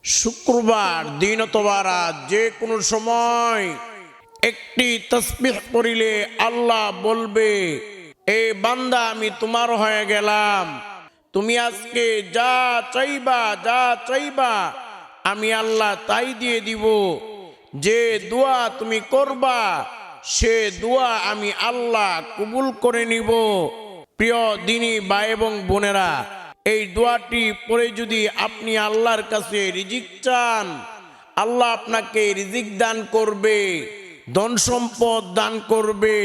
শুক্রবার দিন অথবা রাত যে কোনো সময় একটি তাসবিহ পড়িলে আল্লাহ বলবে, এ বান্দা আমি তোমার হয়ে গেলাম, তুমি আজকে যা চাইবা আমি আল্লাহ তাই দিয়ে দিব। যে দোয়া তুমি করবা সে দোয়া আমি আল্লাহ কবুল করে নিব। প্রিয় দিনী ভাই এবং বোনেরা, এই দোয়াটি পড়ে যদি আপনি আল্লাহর কাছে রিজিক চান, আল্লাহ আপনাকে রিজিক দান করবে, ধন সম্পদ দান করবে,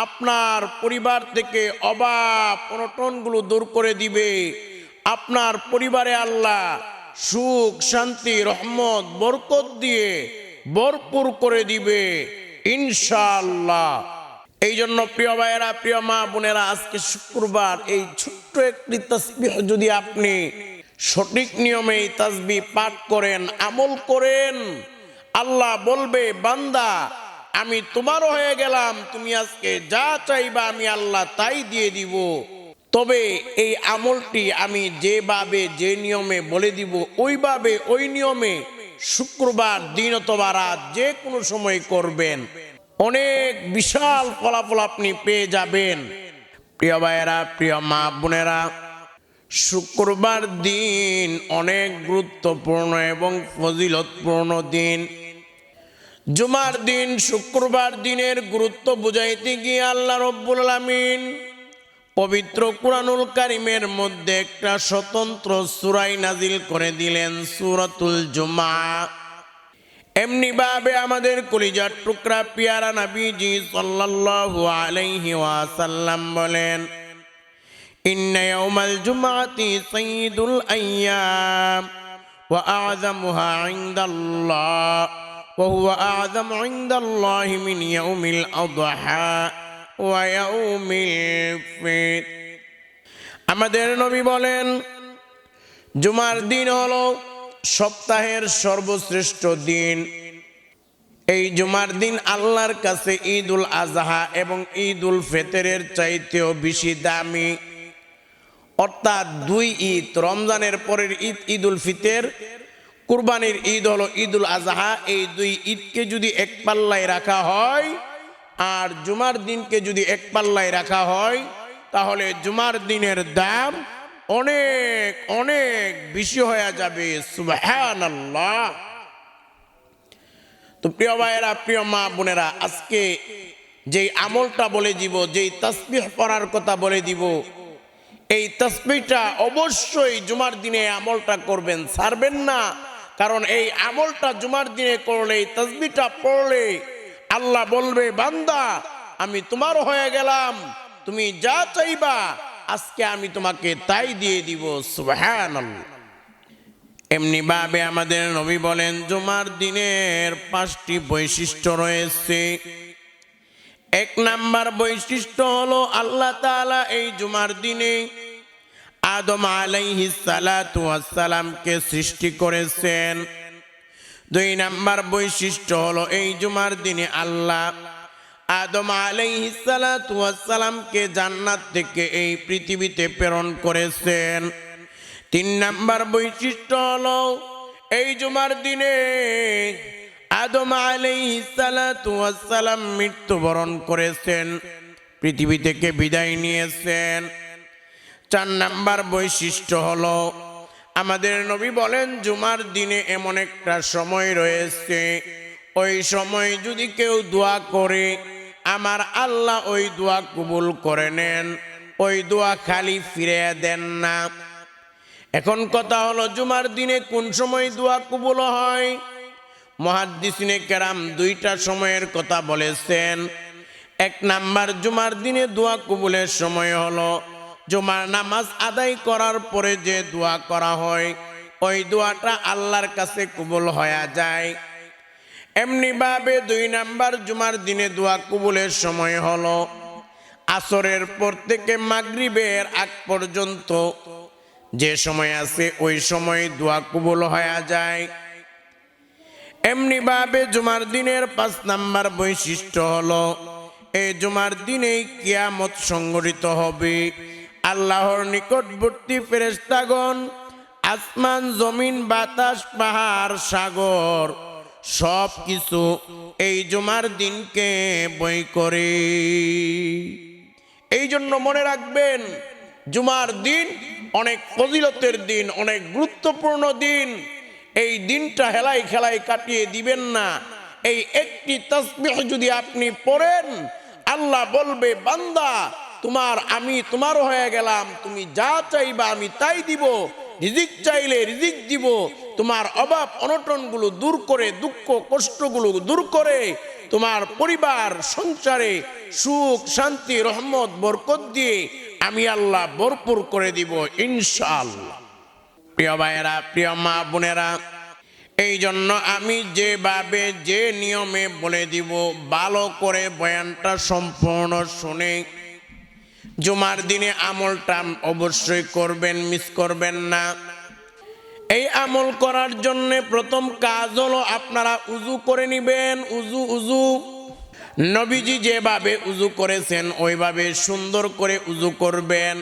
আপনার পরিবার থেকে অভাব অনটনগুলো দূর করে দিবে, আপনার পরিবারে আল্লাহ সুখ শান্তি রহমত বরকত দিয়ে ভরপুর করে দিবে ইনশাআল্লাহ। এই জন্য প্রিয় ভাইয়েরা, প্রিয় মা বোনেরা, আজকে শুক্রবার এই ছোট্ট একটি তাসবিহ যদি আপনি সঠিক নিয়মে এই তাসবিহ পাঠ করেন, আমল করেন, আল্লাহ বলবে, বান্দা আমি তোমার হয়ে গেলাম, তুমি আজকে যা চাইবা আমি আল্লাহ তাই দিয়ে দিব। তবে এই আমলটি আমি যেভাবে যে নিয়মে বলে দিব ওইভাবে ওই নিয়মে শুক্রবার দিন অথবা রাত যে কোনো সময় করবেন, অনেক বিশাল ফলাফল আপনি পেয়ে যাবেন। প্রিয় ভাইয়েরা, প্রিয় মা বোনেরা, শুক্রবার দিন অনেক গুরুত্বপূর্ণ এবং ফজিলতপূর্ণ দিন। জুমার দিন শুক্রবার দিনের গুরুত্ব বুঝাইতে গিয়ে আল্লাহ রব্বুল আলামিন পবিত্র কুরআনুল কারীমের মধ্যে একটা স্বতন্ত্র সূরা নাজিল করে দিলেন, সূরাতুল জুমা। এমনি ভাবে আমাদের কলিজার টুকরা পিয়ারা নবীজি সাল্লাল্লাহু আলাইহি ওয়াসাল্লাম বলেন, ইন্না ইয়াউমাল জুমআতি সাইয়্যিদুল আইয়াম ওয়া আ'যামুহা ইনদাল্লাহ ওয়া হুয়া আ'যামু ইনদাল্লাহি মিন ইয়াউমিল আযহা ওয়া ইয়াউমিল ফিতর। আমাদের নবী বলেন, জুমার দিন হলো সপ্তাহের সর্বশ্রেষ্ঠ দিন। এই জুমার দিন আল্লাহর কাছে ঈদুল আজহা এবং ঈদুল ফিতরের চাইতেও বেশি দামি। অর্থাৎ দুই ঈদ, রমজানের পরের ঈদ ঈদুল ফিতর, কুরবানির ঈদ হলো ঈদুল আজহা। এই দুই ঈদকে যদি এক পাল্লায় রাখা হয় আর জুমার দিনকে যদি এক পাল্লায় রাখা হয়, তাহলে জুমার দিনের দাম অনেক অনেক বেশি হয়ে যাবে। সুবহানাল্লাহ। তো প্রিয় ভাইয়েরা, প্রিয় মা বোনেরা, আজকে যেই আমলটা বলে দিব, যেই তাসবিহ পড়ার কথা বলে দিব, এই তাসবিহটা অবশ্যই জুমার দিনে আমলটা করবেন, ছাড়বেন না। কারণ এই আমলটা জুমার দিনে করলে, এই তাসবিহটা পড়লে আল্লাহ বলবে, বান্দা আমি তোমার হয়ে গেলাম, তুমি যা চাইবা আজকে আমি তোমাকে তাই দিয়ে দিব। সুবহানাল্লাহ। এমনি ভাবে আমাদের নবী বলেন, জুমার দিনের 5টি বৈশিষ্ট্য রয়েছে। এক নাম্বার বৈশিষ্ট্য হলো আল্লাহ তাআলা এই জুমার দিনে আদম আলাইহিস সালাতু ওয়াস সালামকে সৃষ্টি করেছেন। 2 নাম্বার বৈশিষ্ট্য হলো এই জুমার দিনে আল্লাহ আদম আলাইহিস সালাতু ওয়াস সালামকে জান্নাত থেকে এই পৃথিবীতে প্রেরণ করেছেন। 3 নাম্বার বৈশিষ্ট্য হলো এই জুমার দিনে আদম আলাইহিস সালাতু ওয়াস সালাম মৃত্যুবরণ করেছেন, পৃথিবী থেকে বিদায় নিয়েছেন। 4 নাম্বার বৈশিষ্ট্য হলো আমাদের নবী বলেন, জুমার দিনে এমন একটা সময় রয়েছে, ওই সময় যদি কেউ দোয়া করে আমার আল্লাহ ওই দোয়া কবুল করে নেন, ওই দোয়া খালি ফিরে দেন না। এখন কথা হলো, জুমার দিনে কোন সময় দোয়া কবুল হয়? মুহাদ্দিসিনে কেরাম 2টা সময়ের কথা বলেছেন। 1 নাম্বার জুমার দিনে দোয়া কবুলের সময় হলো জুমার নামাজ আদায় করার পরে যে দোয়া করা হয়, ওই দোয়াটা আল্লাহর কাছে কবুল হয়ে যায়। এমনি ভাবে 2 নাম্বার জুমার দিনে দোয়া কবুলের সময় হলো আসরের পর থেকে মাগরিবের আগ পর্যন্ত যে সময় আছে ওই সময় দোয়া কবুল হয়ে যায়। এমনি ভাবে জুমার দিনের 5 নাম্বার বৈশিষ্ট্য হলো এই জুমার দিনেই কিয়ামত সংঘটিত হবে। আল্লাহর নিকটবর্তী ফেরেশতাগণ আসমান জমিন বাতাস পাহাড় সাগর সব কিছু এই জুমার দিনকে বই করে। এই জন্য মনে রাখবেন, জুমার দিন অনেক ফজিলতের দিন, অনেক গুরুত্বপূর্ণ দিন। এই দিনটা হেলাই খেলাই কাটিয়ে দিবেন না। এই একটি তাসবিহ যদি আপনি পড়েন, আল্লাহ বলবে, বান্দা আমি তোমার হয়ে গেলাম, তুমি যা চাইবা আমি তাই দিব, রিজিক চাইলে রিজিক দিব, তোমার অভাব অনটনগুলো দূর করে, দুঃখ কষ্টগুলো দূর করে তোমার পরিবার সংসারে সুখ শান্তি রহমত বরকত দিয়ে আমি আল্লাহ ভরপুর করে দিব ইনশাআল্লাহ। প্রিয় ভাইয়েরা, প্রিয় মা বোনেরা, এই জন্য আমি যেভাবে যে নিয়মে বলে দিব, ভালো করে বয়ানটা সম্পূর্ণ শুনে জুমার দিনে আমলটা অবশ্যই করবেন, মিস করবেন না। এই আমল করার জন্য প্রথম কাজ হলো আপনারা উজু করে নেবেন। উজু নবীজি যেভাবে উজু করেছেন ওইভাবে সুন্দর করে উজু করবেন।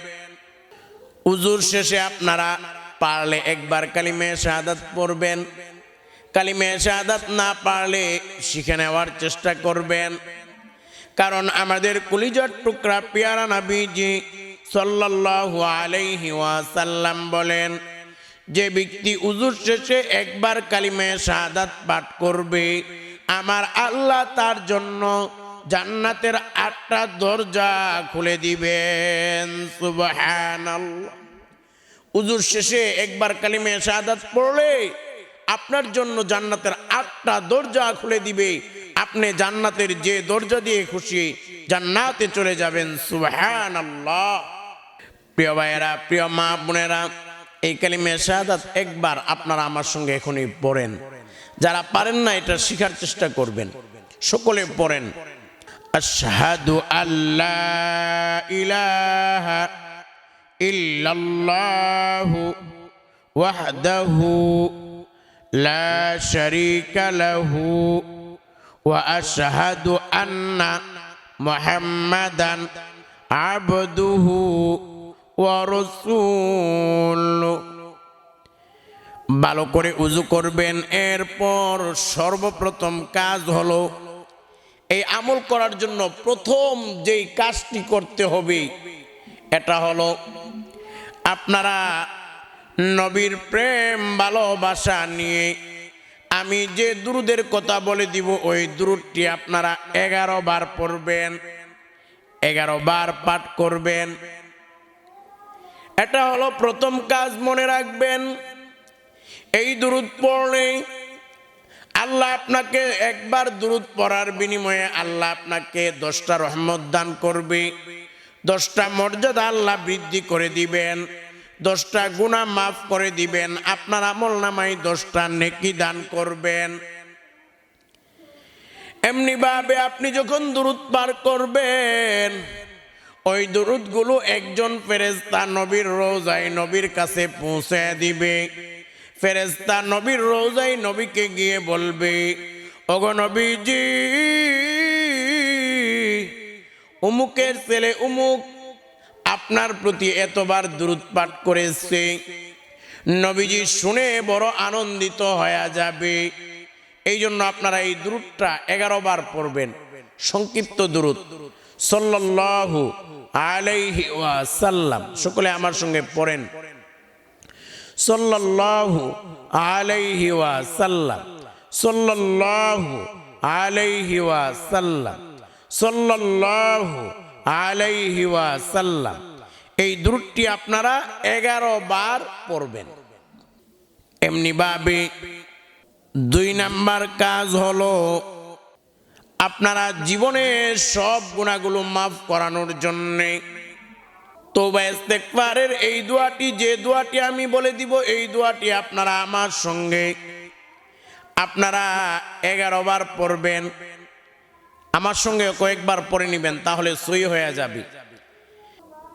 উজুর শেষে আপনারা পারলে একবার কালিমে শাহাদাত পড়বেন। কালিমে শাহাদাত না পারলে শিখে নেওয়ার চেষ্টা করবেন, কারণ আমাদের কলিজার টুকরা পেয়ারা নবীজি সাল্লাল্লাহু আলাইহি ওয়াসাল্লাম বলেন, যে ব্যক্তি উজুর শেষে একবার কালিমে শাহাদাত পাঠ করবে, আমার আল্লাহ তার জন্য জান্নাতের 8টা দরজা খুলে দিবেন। সুবহানাল্লাহ। উজুর শেষে একবার কালিমে শাহাদাত পড়লে আপনার জন্য জান্নাতের 8টা দরজা খুলে দিবে। আপনি জান্নাতের যে দরজা দিয়ে খুশি জান্নাতে চলে যাবেন। সুবহানাল্লাহ। প্রিয় ভাইয়েরা, প্রিয় মা বোনেরা, এই কালিমে শাহাদাত একবার আপনারা আমার সঙ্গে এখনই পড়েন। যারা পারেন না এটা শেখার চেষ্টা করবেন। সকলে পড়েন, আশহাদু আল্লা ইলাহা ইল্লাল্লাহু ওয়াহদাহু লা শারীকা লাহু ওয়া আশহাদু আন্না মুহাম্মাদান আবদুহু ওয়া রাসূলুহু। ভালো করে উজু করবেন। এরপর সর্বপ্রথম কাজ হলো, এই আমল করার জন্য প্রথম যেই কাজটি করতে হবে এটা হলো, আপনারা নবীর প্রেম ভালোবাসা নিয়ে আমি যে দুরুদের কথা বলে দিব ওই দুরুদটি আপনারা 11 বার পড়বেন, 11 বার পাঠ করবেন। এটা হলো প্রথম কাজ, মনে রাখবেন। এই দুরুদ পড়লে আল্লাহ আপনাকে একবার দুরুদ পড়ার বিনিময়ে আল্লাহ আপনাকে 10টা রহমত দান করবে, 10টা মর্যাদা আল্লাহ বৃদ্ধি করে দিবেন, 10টা গুনাহ মাফ করে দিবেন, আপনার আমল নামায় 10টা নেকি দান করবেন। এমনি ভাবে আপনি যখন দুরুদ পাঠ করবেন, ওই দুরুদগুলো একজন ফেরেশতা নবীর রওজায় নবীর কাছে পৌঁছে দিবে। ফেরেশতা নবীর রওজায় নবীকে গিয়ে বলবে, ওগো নবীজি, উমুকের ছেলে উমুক আপনার প্রতি এতবার দুরুদ পাঠ করেছে। নবীজি শুনে বড় আনন্দিত হয়ে যাবে। এই জন্য আপনারা এই দুরুদটা 11 বার পড়বেন, সংক্ষিপ্ত দুরুদ, সাল্লাল্লাহু আলাইহি ওয়াসাল্লাম। সকলে আমার সঙ্গে পড়েন, সাল্লাল্লাহু আলাইহি ওয়াসাল্লাম, সাল্লাল্লাহু আলাইহি ওয়াসাল্লাম, সাল্লাল্লাহু আলাইহি ওয়াসাল্লাম। এই দুরুদটি আপনারা 11 বার পড়বেন। এমনি ভাবে 2 নাম্বার কাজ হলো, আপনারা জীবনের সব গুনাহগুলো মাফ করানোর জন্য তওবা ইস্তেগফারের এই দোয়াটি, যে দোয়াটি আমি বলে দিব, এই দোয়াটি আপনারা আমার সঙ্গে আপনারা 11 বার পড়বেন। আমার সঙ্গে কয়েকবার পড়ে নেবেন, তাহলে সই হয়ে যাবে।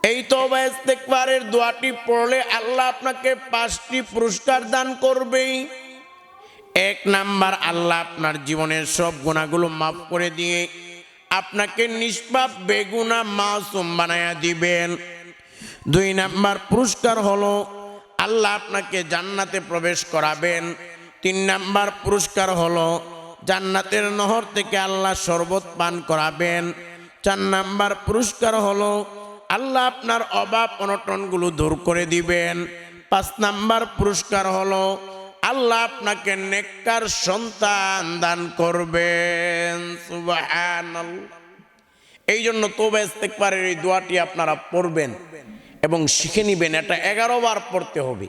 এই তওবা ইস্তেগফারের দোয়াটি পড়লে আল্লাহ আপনাকে 5টি পুরস্কার দান করবে। 1 নাম্বার, আল্লাহ আপনার জীবনের সব গুনাহগুলো মাফ করে দিয়ে আপনাকে নিষ্পাপ বেগুনাহ মাসুম বানায়া দিবেন। 2 নাম্বার পুরস্কার হলো, আল্লাহ আপনাকে জান্নাতে প্রবেশ করাবেন। 3 নাম্বার পুরস্কার হলো জান্নাতের নহর থেকে আল্লাহ শরবত পান করাবেন। 4 নাম্বার পুরস্কার হলো আল্লাহ আপনার অভাব অনটনগুলো দূর করে দিবেন। 5 নাম্বার পুরস্কার হলো আল্লাহ আপনাকে নেককার সন্তান দান করবেন। সুবহানাল্লাহ। এই জন্য তওবা ইস্তেগফারের এই দোয়াটি আপনারা পড়বেন এবং শিখে নেবেন। এটা 11 বার পড়তে হবে।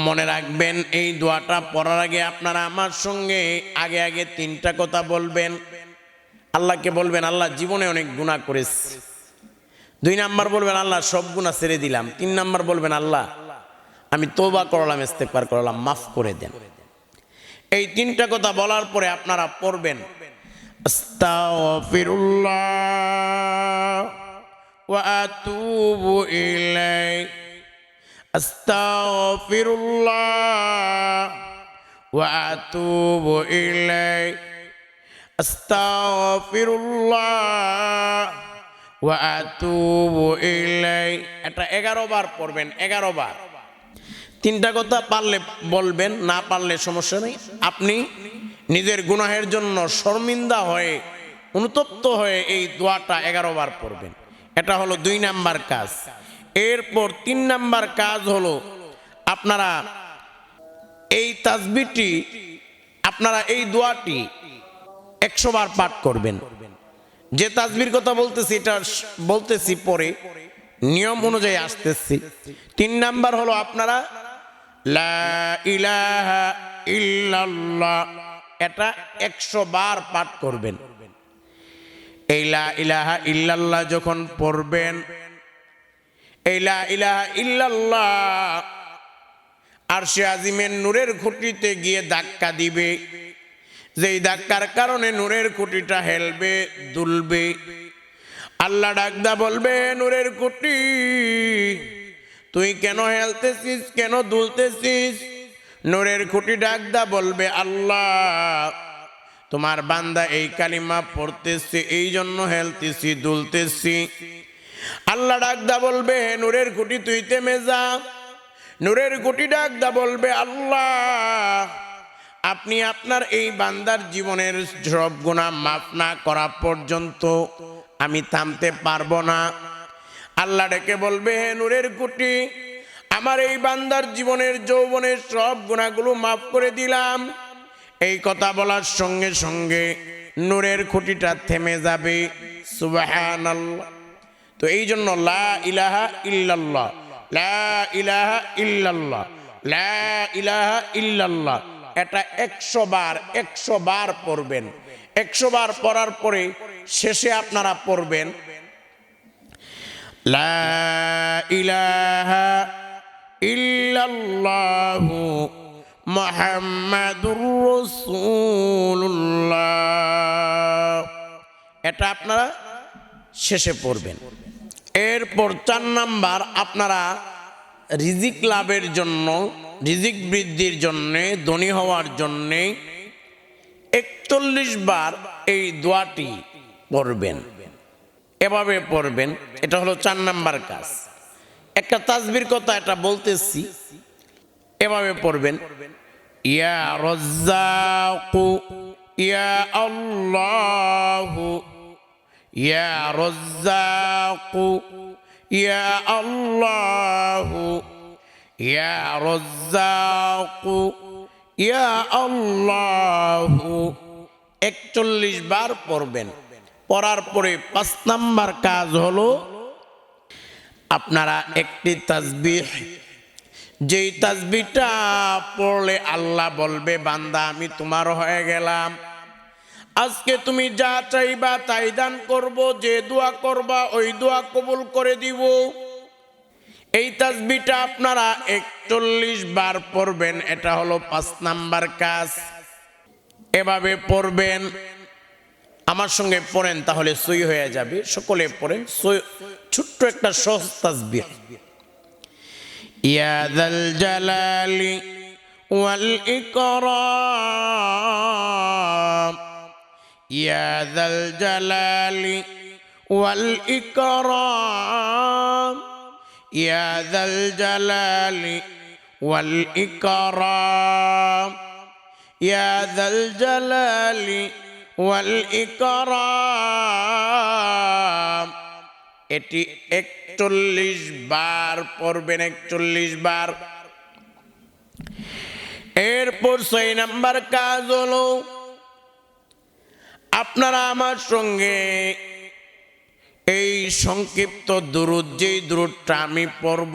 মনে রাখবেন, এই দোয়াটা পড়ার আগে আপনারা আমার সঙ্গে আগে আগে 3টা কথা বলবেন। আল্লাহকে বলবেন, আল্লাহ জীবনে অনেক গুনাহ করেছি। 2 নাম্বার বলবেন, আল্লাহ সব গুনাহ ছেড়ে দিলাম। 3 নাম্বার বলবেন, আল্লাহ আমি তওবা করলাম, ইস্তেগফার করলাম, মাফ করে দেন। এই 3টা কথা বলার পরে আপনারা পড়বেন, আস্তাগফিরুল্লাহ ওয়া আতুবু ইলাইহি, আস্তাগফিরুল্লাহ ওয়া আতুবু ইলাইহি, আস্তাগফিরুল্লাহ ওয়া আতুবু ইলাইহি। এটা 11 বার পড়বেন, 11 বার। 3টা কথা পারলে বলবেন, না পারলে সমস্যা নেই। আপনি নিজের গুনাহের জন্য শর্মিন্দা হয়ে অনুতপ্ত হয়ে এই দোয়াটা 11 বার পড়বেন। এটা হলো 2 নাম্বার কাজ। এরপর 3 নাম্বার কাজ হলো আপনারা এই তাসবিহটি, আপনারা এই দোয়াটি 100 বার পাঠ করবেন। যে তাসবিহর কথা বলতেছি এটা বলতেছি পরে, নিয়ম অনুযায়ী আসতেছি। 3 নাম্বার হলো আপনারা লা ইলাহা ইল্লাল্লাহ, এটা 100 বার পাঠ করবেন। এই লা ইলাহা ইল্লাল্লাহ যখন পড়বেন, এই লা ইলাহা ইল্লাল্লাহ আরশে আজিমের নূরের খুঁটিতে গিয়ে ধাক্কা দিবে। যেই ধাক্কার কারণে নূরের খুঁটিটা হেলবে, দুলবে। আল্লাহ ডাকদা বলবে, নূরের খুঁটি তুই কেন হেলতেছিস, কেন দুলতেছিস? নূরের খুঁটি ডাকদা বলবে, আল্লাহ তোমার বান্দা এই কালিমা পড়তেছে, এই জন্য হেলতেছি, দুলতেছি। আল্লাহ ডাকদা বলবে, নূরের খুঁটি তুই থেমে যা। নূরের খুঁটি ডাকদা বলবে, আল্লাহ আপনি আপনার এই বান্দার জীবনের সব গুনাহ মাফ না করা পর্যন্ত আমি থামতে পারবো না। আল্লাহ ডেকে বলবে, হে নূরের খুঁটি, আমার এই বান্দার জীবনের যৌবনের সব গুনাহগুলো মাফ করে দিলাম। এই কথা বলার সঙ্গে সঙ্গে নূরের খুঁটিটা থেমে যাবে। সুবহানাল্লাহ। তো এই জন্য লা ইলাহা ইল্লাল্লাহ, লা ইলাহা ইল্লাল্লাহ, লা ইলাহা ইল্লাল্লাহ, এটা 100 বার 100 বার পড়বেন। 100 বার পড়ার পরে শেষে আপনারা পড়বেন লা ইলাহা ইল্লাল্লাহু মুহাম্মাদুর রাসূলুল্লাহ, এটা আপনারা শেষে পড়বেন। এরপর 4 নাম্বার, আপনারা রিজিক লাভের জন্য, রিজিক বৃদ্ধির জন্য, ধনী হওয়ার জন্য 41 বার এই দোয়াটি পড়বেন। এভাবে পড়বেন। এটা হলো 4 নাম্বার কাজ। একটা তাসবির কথা এটা বলতেছি, এভাবে পড়বেন, ইয়া রাজ্জাকু ইয়া আল্লাহু, ইয়া রাজ্জাকু ইয়া আল্লাহু, ইয়া রাজ্জাকু ইয়া আল্লাহু 41 বার পড়বেন। পড়ার পরে 5 নাম্বার কাজ হলো আপনারা একটি তাসবিহ, যেই তাসবিহটা পড়লে আল্লাহ বলবে, বান্দা আমি তোমার হয়ে গেলাম, আজকে তুমি যা চাইবা তাই দান করব, যে দোয়া করবা ওই দোয়া কবুল করে দিব। এই তাসবিহটা আপনারা 41 বার পড়বেন। এটা হলো 5 নাম্বার কাজ। এভাবে পড়বেন। আমার সঙ্গে পড়েন, তাহলে সই হয়ে যাবে। সকলে পড়েন। ছোট্ট একটা সহজ তাসবিহ, ইয়া যাল জালালি ওয়াল ইকরাম, ইয়া যাল জালালি ওয়াল ইকরাম, ইয়া যাল জালালি ওয়াল ইকরাম, ইয়া যাল জালালি ওয়াল ইকরাম। এটি 41 বার পড়বেন, 41 বার। এরপর 6 নাম্বার কাজ হলো আপনারা আমার সঙ্গে এই সংক্ষিপ্ত দুরূদ, যেই দুরূদটা আমি পড়ব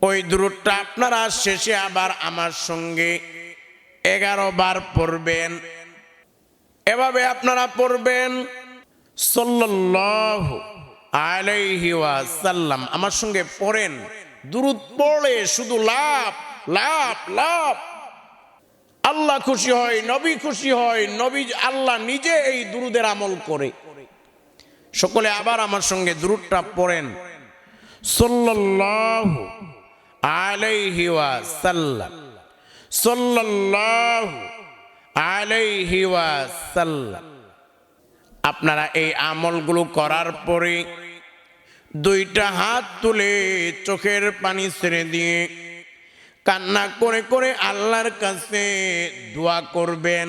ওই দুরূদটা আপনারা শেষে আবার আমার সঙ্গে 11 বার পড়বেন। এভাবে আপনারা পড়বেন সাল্লাল্লাহু আলাইহি ওয়াসাল্লাম। আমার সঙ্গে পড়েন, দুরূদ পড়ে শুধু লাভ লাভ লাভ। আল্লাহ খুশি হয়, নবী খুশি হয়, নবী আল্লাহ নিজে এই দুরূদের আমল করে। সকলে আবার আমার সঙ্গে দুরূদটা পড়েন সাল্লাল্লাহু আলাইহি ওয়াসাল্লাম, সাল্লাল্লাহু আলাইহি ওয়াসাল্লাম। আপনারা এই আমলগুলো করার পরে 2টা হাত তুলে চোখের পানি ছেড়ে দিয়ে কান্না করে করে আল্লাহর কাছে দোয়া করবেন।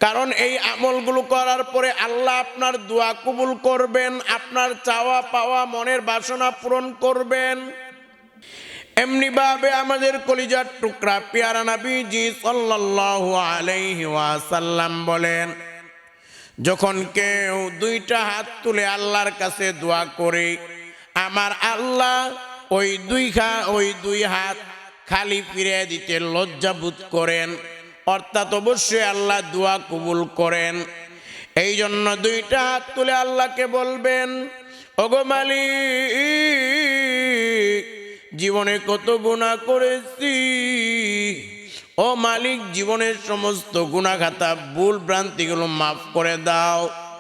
কারণ এই আমলগুলো করার পরে আল্লাহ আপনার দোয়া কবুল করবেন, আপনার চাওয়া পাওয়া মনের বাসনা পূরণ করবেন। এমনি ভাবে আমাদের কলিজার টুকরা পেয়ারা নবীজি সাল্লাল্লাহু আলাইহি ওয়াসাল্লাম বলেন, যখন কেউ 2টা হাত তুলে আল্লাহর কাছে দোয়া করে, আমার আল্লাহ ওই দুই হাত খালি ফিরে দিতে লজ্জাবোধ করেন, অর্থাৎ অবশ্যই আল্লাহ দোয়া কবুল করেন। এই জন্য 2টা হাত তুলে আল্লাহকে বলবেন, ওগো মালিক, জীবনে কত গুনাহ করেছি, ও মালিক জীবনের সমস্ত গুনাহ খাতা ভুল ভ্রান্তিগুলো মাফ করে দাও।